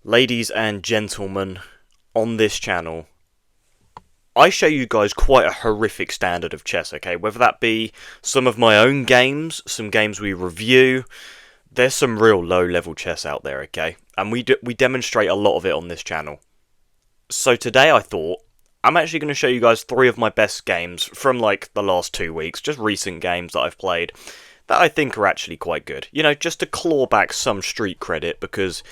Ladies and gentlemen, on this channel, I show you guys quite a horrific standard of chess, okay? Whether that be some of my own games, some games we review, there's some real low-level chess out there, okay? And we demonstrate a lot of it on this channel. So today I thought, I'm actually going to show you guys 3 of my best games from, like, the last 2 weeks, just recent games that I've played, that I think are actually quite good. You know, just to claw back some street credit, because,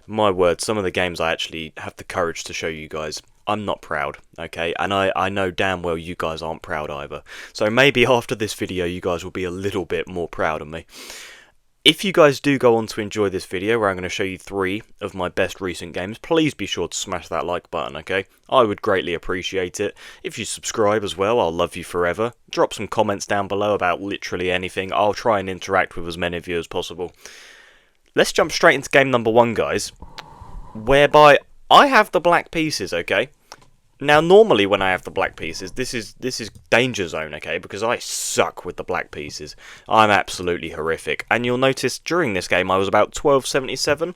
my word, some of the games I actually have the courage to show you guys, I'm not proud, okay? And I know damn well you guys aren't proud either. So maybe after this video you guys will be a little bit more proud of me. If you guys do go on to enjoy this video where I'm going to show you 3 of my best recent games, please be sure to smash that like button, okay? I would greatly appreciate it. If you subscribe as well, I'll love you forever. Drop some comments down below about literally anything. I'll try and interact with as many of you as possible. Let's jump straight into game number 1, guys, whereby I have the black pieces, okay? Now, normally when I have the black pieces, this is danger zone, okay? Because I suck with the black pieces. I'm absolutely horrific. And you'll notice during this game I was about 1277.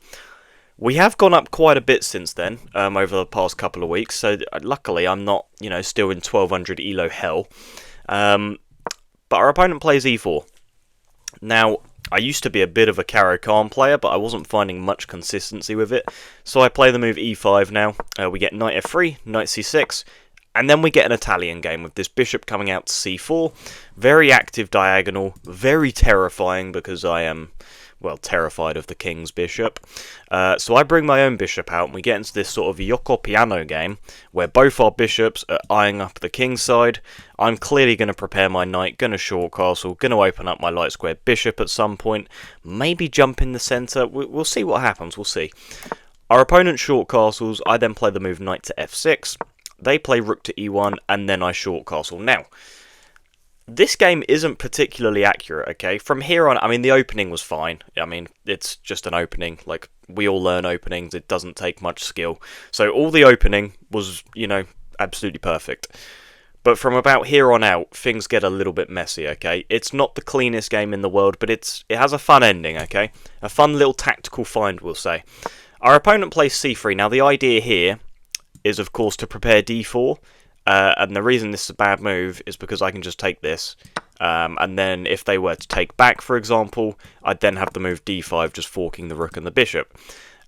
We have gone up quite a bit since then, over the past couple of weeks. So luckily I'm not, you know, still in 1200 elo hell. But our opponent plays e4. Now, I used to be a bit of a Caro-Kann player, but I wasn't finding much consistency with it. So I play the move e5 now. We get knight f3, knight c6, and then we get an Italian game with this bishop coming out to c4. Very active diagonal, very terrifying because I am, well, terrified of the king's bishop. So I bring my own bishop out and we get into this sort of Yoko Piano game where both our bishops are eyeing up the king's side. I'm clearly going to prepare my knight, going to short castle, going to open up my light square bishop at some point, maybe jump in the centre. We'll see what happens, we'll see. Our opponent short castles, I then play the move knight to f6. They play rook to e1 and then I short castle. Now, this game isn't particularly accurate, okay? From here on, I mean, the opening was fine. I mean, it's just an opening. Like, we all learn openings. It doesn't take much skill. So all the opening was, you know, absolutely perfect. But from about here on out, things get a little bit messy, okay? It's not the cleanest game in the world, but it has a fun ending, okay? A fun little tactical find, we'll say. Our opponent plays c3. Now, the idea here is, of course, to prepare d4. And the reason this is a bad move is because I can just take this. And then if they were to take back, for example, I'd then have the move d5, just forking the rook and the bishop.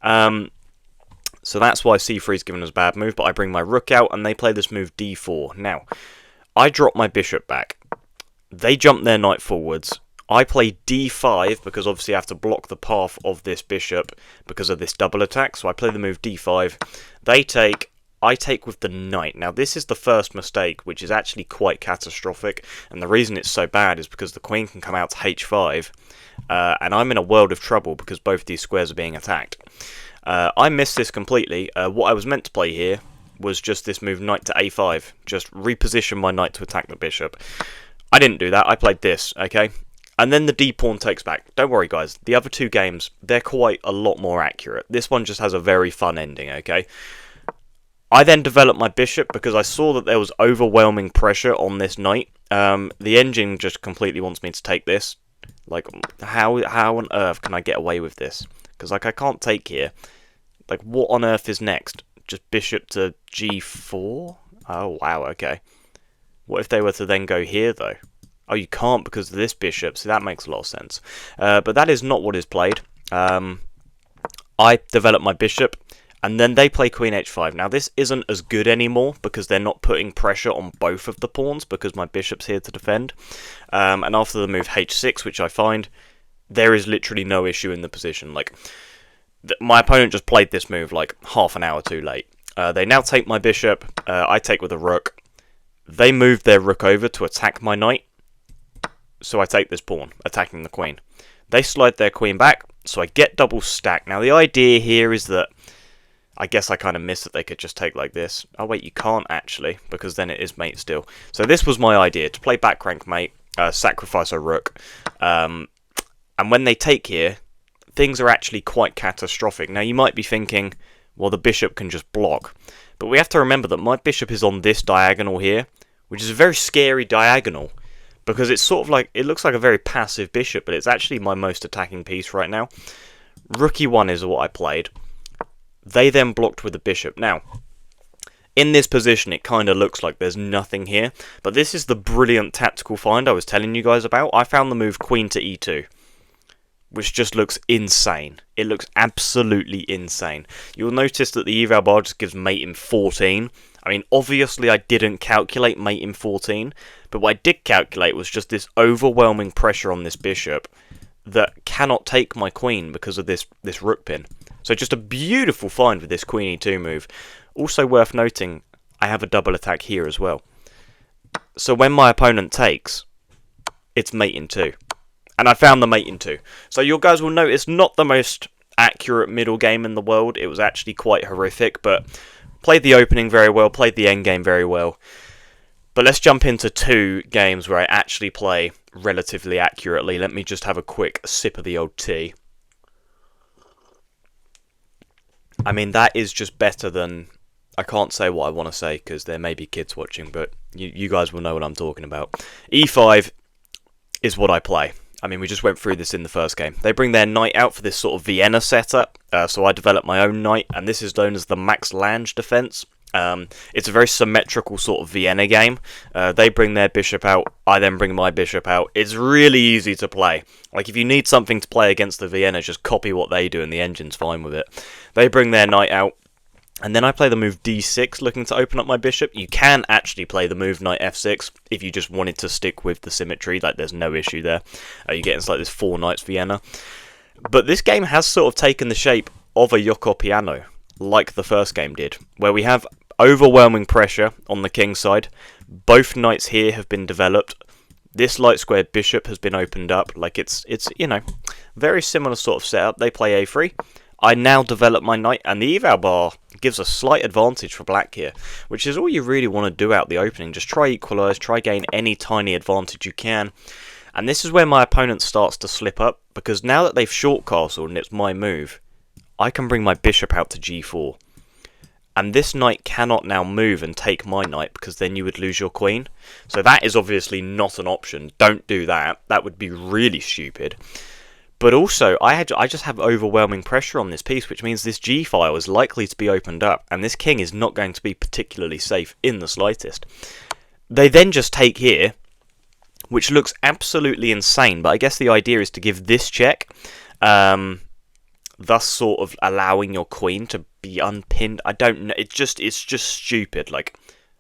So that's why c3 is given as a bad move, but I bring my rook out and they play this move d4. Now, I drop my bishop back. They jump their knight forwards. I play d5 because obviously I have to block the path of this bishop because of this double attack. So I play the move d5. They take. I take with the knight. Now, this is the first mistake, which is actually quite catastrophic, and the reason it's so bad is because the queen can come out to h5, and I'm in a world of trouble because both these squares are being attacked. I missed this completely. What I was meant to play here was just this move knight to a5, just reposition my knight to attack the bishop. I didn't do that, I played this, okay? And then the d-pawn takes back. Don't worry, guys, the other 2 games, they're quite a lot more accurate. This one just has a very fun ending, okay? I then developed my bishop because I saw that there was overwhelming pressure on this knight. The engine just completely wants me to take this. Like, how on earth can I get away with this? Because, like, I can't take here. Like, what on earth is next? Just bishop to g4? Oh, wow, okay. What if they were to then go here, though? Oh, you can't because of this bishop, so that makes a lot of sense. But that is not what is played. I developed my bishop. And then they play queen h5. Now, this isn't as good anymore because they're not putting pressure on both of the pawns because my bishop's here to defend. And after the move h6, which I find, there is literally no issue in the position. Like, my opponent just played this move like half an hour too late. They now take my bishop. I take with a rook. They move their rook over to attack my knight. So I take this pawn, attacking the queen. They slide their queen back, so I get double stack. Now, the idea here is that I guess I kind of missed that they could just take like this. Oh wait, you can't actually, because then it is mate still. So this was my idea, to play back rank mate, sacrifice a rook. And when they take here, things are actually quite catastrophic. Now you might be thinking, well, the bishop can just block. But we have to remember that my bishop is on this diagonal here, which is a very scary diagonal. Because it's sort of like, it looks like a very passive bishop, but it's actually my most attacking piece right now. Rook e1 is what I played. They then blocked with the bishop. Now, in this position, it kind of looks like there's nothing here, but this is the brilliant tactical find I was telling you guys about. I found the move queen to e2, which just looks insane. It looks absolutely insane. You'll notice that the eval bar just gives mate in 14. I mean, obviously I didn't calculate mate in 14, but what I did calculate was just this overwhelming pressure on this bishop that cannot take my queen because of this rook pin. So just a beautiful find with this queen e2 move. Also worth noting, I have a double attack here as well. So when my opponent takes, it's mate in 2. And I found the mate in 2. So you guys will notice not the most accurate middle game in the world. It was actually quite horrific, but played the opening very well, played the end game very well. But let's jump into 2 games where I actually play relatively accurately. Let me just have a quick sip of the old tea. I mean, that is just better than... I can't say what I want to say because there may be kids watching, but you guys will know what I'm talking about. E5 is what I play. I mean, we just went through this in the first game. They bring their knight out for this sort of Vienna setup, so I developed my own knight, and this is known as the Max Lange defense. It's a very symmetrical sort of Vienna game. They bring their bishop out, I then bring my bishop out. It's really easy to play. Like, if you need something to play against the Vienna, just copy what they do and the engine's fine with it. They bring their knight out, and then I play the move d6, looking to open up my bishop. You can actually play the move knight f6 if you just wanted to stick with the symmetry. Like, there's no issue there. You get into like this 4 knights Vienna. But this game has sort of taken the shape of a Yoko piano, like the first game did, where we have overwhelming pressure on the king side. Both knights here have been developed. This light squared bishop has been opened up. Like, it's you know, very similar sort of setup. They play a3. I now develop my knight, and the eval bar gives a slight advantage for black here, which is all you really want to do out the opening. Just try equalise, try gain any tiny advantage you can. And this is where my opponent starts to slip up, because now that they've short castled and it's my move, I can bring my bishop out to g4. And this knight cannot now move and take my knight, because then you would lose your queen. So that is obviously not an option. Don't do that. That would be really stupid. But also, I just have overwhelming pressure on this piece, which means this g-file is likely to be opened up, and this king is not going to be particularly safe in the slightest. They then just take here, which looks absolutely insane, but I guess the idea is to give this check, thus sort of allowing your queen to be unpinned. I don't know, it's just stupid. Like,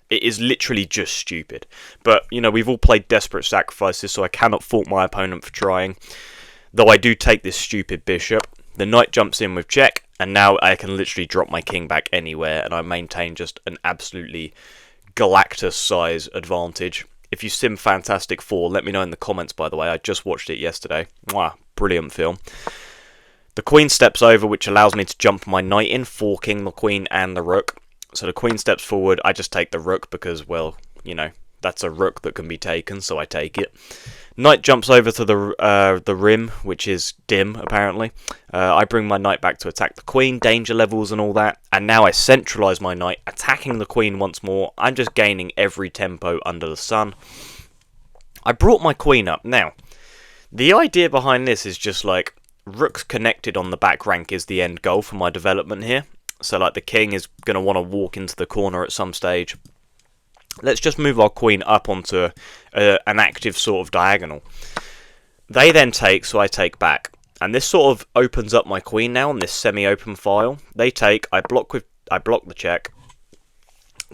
it is literally just stupid. But, you know, we've all played Desperate Sacrifices, so I cannot fault my opponent for trying. Though I do take this stupid bishop, the knight jumps in with check, and now I can literally drop my king back anywhere, and I maintain just an absolutely Galactus size advantage. If you sim Fantastic Four, let me know in the comments, by the way. I just watched it yesterday. Mwah, brilliant film. The queen steps over, which allows me to jump my knight in, forking the queen and the rook. So the queen steps forward, I just take the rook because, well, you know, that's a rook that can be taken, so I take it. Knight jumps over to the rim, which is dim, apparently. I bring my knight back to attack the queen, danger levels and all that. And now I centralise my knight, attacking the queen once more. I'm just gaining every tempo under the sun. I brought my queen up. Now, the idea behind this is just like, rooks connected on the back rank is the end goal for my development here. So, like, the king is going to want to walk into the corner at some stage. Let's just move our queen up onto an active sort of diagonal. They then take, so I take back. And this sort of opens up my queen now on this semi-open file. They take, I block the check.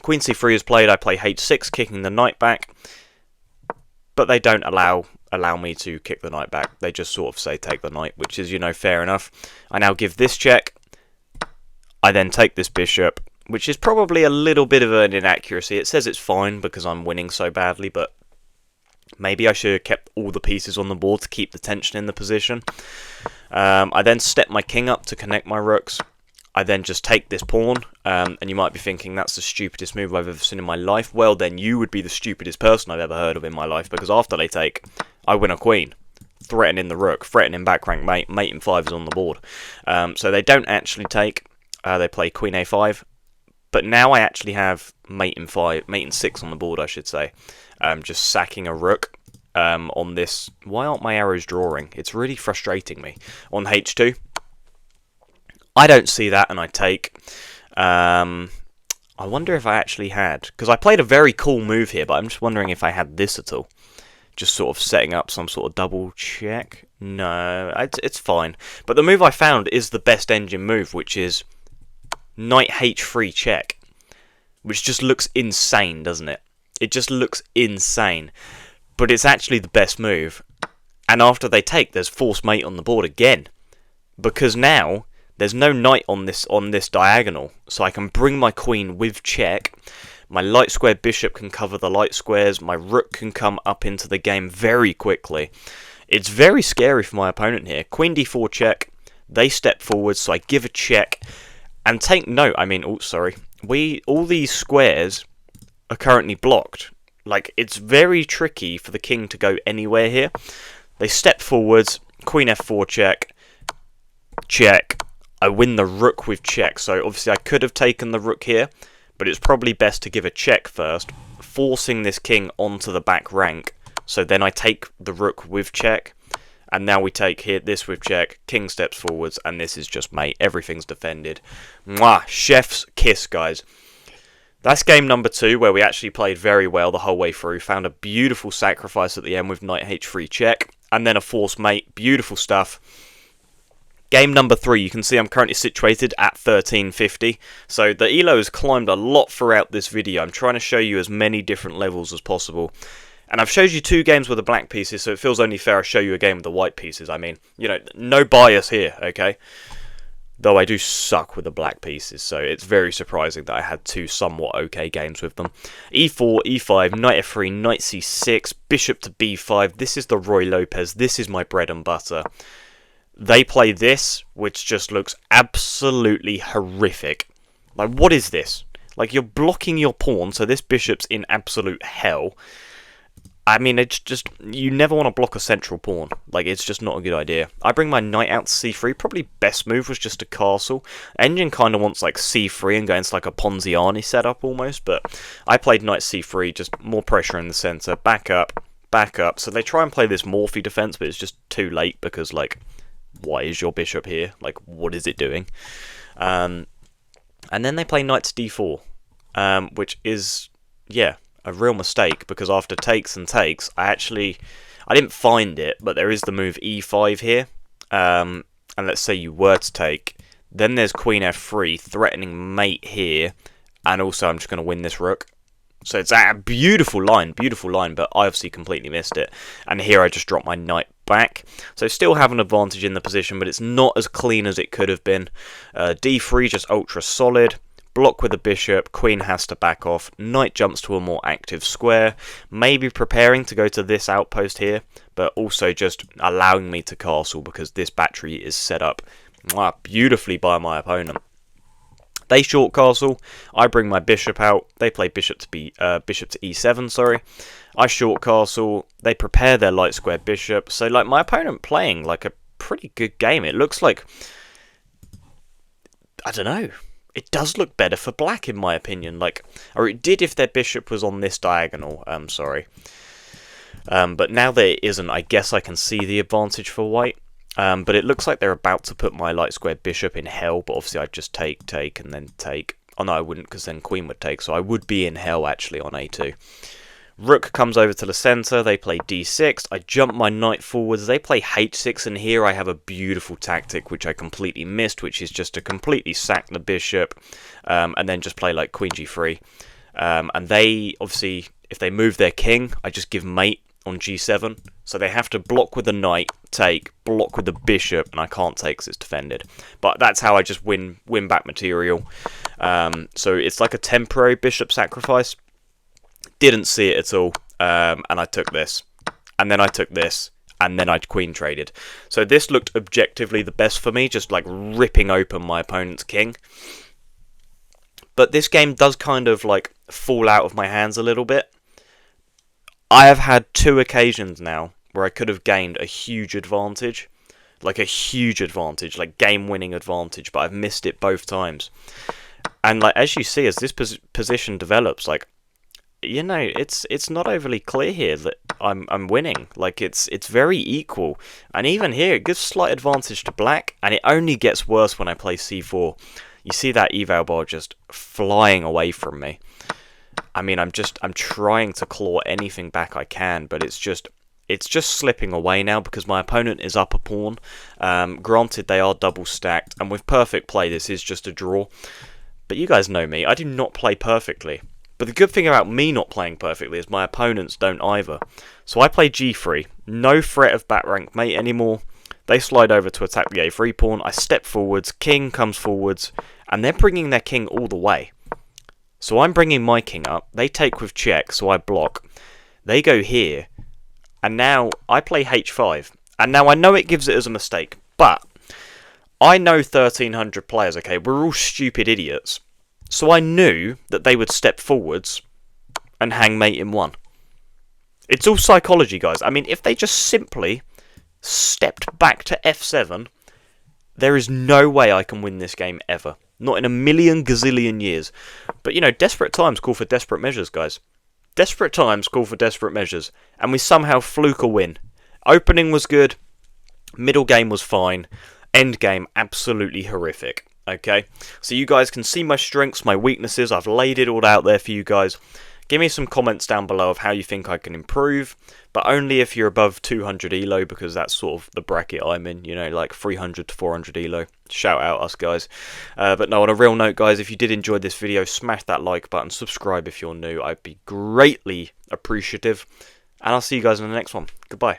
Queen c3 is played, I play h6, kicking the knight back. But they don't allow me to kick the knight back. They just sort of say take the knight, which is, you know, fair enough. I now give this check. I then take this bishop, which is probably a little bit of an inaccuracy. It says it's fine because I'm winning so badly, but maybe I should have kept all the pieces on the board to keep the tension in the position. I then step my king up to connect my rooks. I then just take this pawn, and you might be thinking that's the stupidest move I've ever seen in my life. Well, then you would be the stupidest person I've ever heard of in my life, because after they take, I win a queen, threatening the rook, threatening back rank mate, mate in 5 is on the board. So they don't actually take, they play queen a5. But now I actually have mate in 5, mate in 6 on the board, I should say. Just sacking a rook on this. Why aren't my arrows drawing? It's really frustrating me. On h2, I don't see that, and I take. I wonder if I actually had, because I played a very cool move here, but I'm just wondering if I had this at all. Just sort of setting up some sort of double check. No, it's fine. But the move I found is the best engine move, which is knight h3 check, which just looks insane, doesn't it? It just looks insane. But it's actually the best move. And after they take, there's force mate on the board again. Because now there's no knight on this diagonal, so I can bring my queen with check. My light square bishop can cover the light squares. My rook can come up into the game very quickly. It's very scary for my opponent here. Queen d4 check. They step forward, so I give a check. And take note, all these squares are currently blocked. Like, it's very tricky for the king to go anywhere here. They step forwards, queen f4 check, check. I win the rook with check, so obviously I could have taken the rook here, but it's probably best to give a check first, forcing this king onto the back rank. So then I take the rook with check, and now we take here this with check, king steps forwards, and this is just mate. Everything's defended. Mwah! Chef's kiss, guys. That's game number 2, where we actually played very well the whole way through. Found a beautiful sacrifice at the end with knight h3 check, and then a forced mate. Beautiful stuff. Game number 3, you can see I'm currently situated at 1350, so the elo has climbed a lot throughout this video. I'm trying to show you as many different levels as possible. And I've showed you 2 games with the black pieces, so it feels only fair I show you a game with the white pieces. I mean, you know, no bias here, okay? Though I do suck with the black pieces, so it's very surprising that I had 2 somewhat okay games with them. e4, e5, knight f3, knight c6, bishop to b5. This is the Roy Lopez. This is my bread and butter. They play this, which just looks absolutely horrific. Like, what is this? Like, you're blocking your pawn, so this bishop's in absolute hell. I mean, it's just, you never want to block a central pawn. Like, it's just not a good idea. I bring my knight out to c3. Probably best move was just a castle. Engine kind of wants, like, c3 and go into, like, a Ponziani setup almost. But I played knight c3, just more pressure in the centre. Back up, back up. So they try and play this Morphy defence, but it's just too late because, like, why is your bishop here? Like, what is it doing? And then they play knight to d4, which is, yeah, a real mistake, because after takes and takes, I didn't find it, but there is the move e5 here. And let's say you were to take, then there's queen f3, threatening mate here, and also I'm just going to win this rook. So it's a beautiful line, but I obviously completely missed it. And here I just dropped my knight back. So still have an advantage in the position, but it's not as clean as it could have been. d3 just ultra solid. Block with the bishop, queen has to back off, knight jumps to a more active square, maybe preparing to go to this outpost here, but also just allowing me to castle because this battery is set up beautifully by my opponent. They short castle, I bring my bishop out, they play bishop to e7, sorry. I short castle, they prepare their light square bishop, so like my opponent playing like a pretty good game. It looks like, I don't know, it does look better for black in my opinion, like, or it did if their bishop was on this diagonal, sorry. But now that it isn't, I guess I can see the advantage for white. But it looks like they're about to put my light square bishop in hell, but obviously I'd just take, and then take. Oh no, I wouldn't, because then queen would take, so I would be in hell actually on a2. Rook comes over to the centre, they play d6, I jump my knight forwards, they play h6, and here I have a beautiful tactic which I completely missed, which is just to completely sack the bishop, and then just play like queen g3. And they, obviously, if they move their king, I just give mate on g7, so they have to block with the knight, take, block with the bishop, and I can't take because it's defended. But that's how I just win back material. So it's like a temporary bishop sacrifice. Didn't see it at all, and I took this, and then I took this, and then I queen traded. So this looked objectively the best for me, just like ripping open my opponent's king. But this game does kind of like fall out of my hands a little bit. I have had 2 occasions now where I could have gained a huge advantage, like game-winning advantage, but I've missed it both times. And like as you see, as this position develops, like you know, it's not overly clear here that I'm winning. Like it's very equal, and even here it gives slight advantage to black, and it only gets worse when I play c4. You see that eval bar just flying away from me. I mean, I'm trying to claw anything back I can, but it's just slipping away now because my opponent is up a pawn. Granted, they are double stacked, and with perfect play, this is just a draw. But you guys know me, I do not play perfectly. But the good thing about me not playing perfectly is my opponents don't either. So I play g3, no threat of back rank mate anymore. They slide over to attack the a3 pawn, I step forwards, king comes forwards, and they're bringing their king all the way. So I'm bringing my king up, they take with check, so I block. They go here, and now I play h5. And now I know it gives it as a mistake, but I know 1,300 players, okay? We're all stupid idiots. So I knew that they would step forwards and hang mate in one. It's all psychology, guys. I mean, if they just simply stepped back to f7, there is no way I can win this game ever. Not in a million gazillion years. But, you know, desperate times call for desperate measures, guys. Desperate times call for desperate measures. And we somehow fluke a win. Opening was good. Middle game was fine. End game, absolutely horrific. Okay? So you guys can see my strengths, my weaknesses. I've laid it all out there for you guys. Give me some comments down below of how you think I can improve, but only if you're above 200 elo, because that's sort of the bracket I'm in, you know, like 300 to 400 elo. Shout out us, guys. But no, on a real note, guys, if you did enjoy this video, smash that like button, subscribe if you're new. I'd be greatly appreciative, and I'll see you guys in the next one. Goodbye.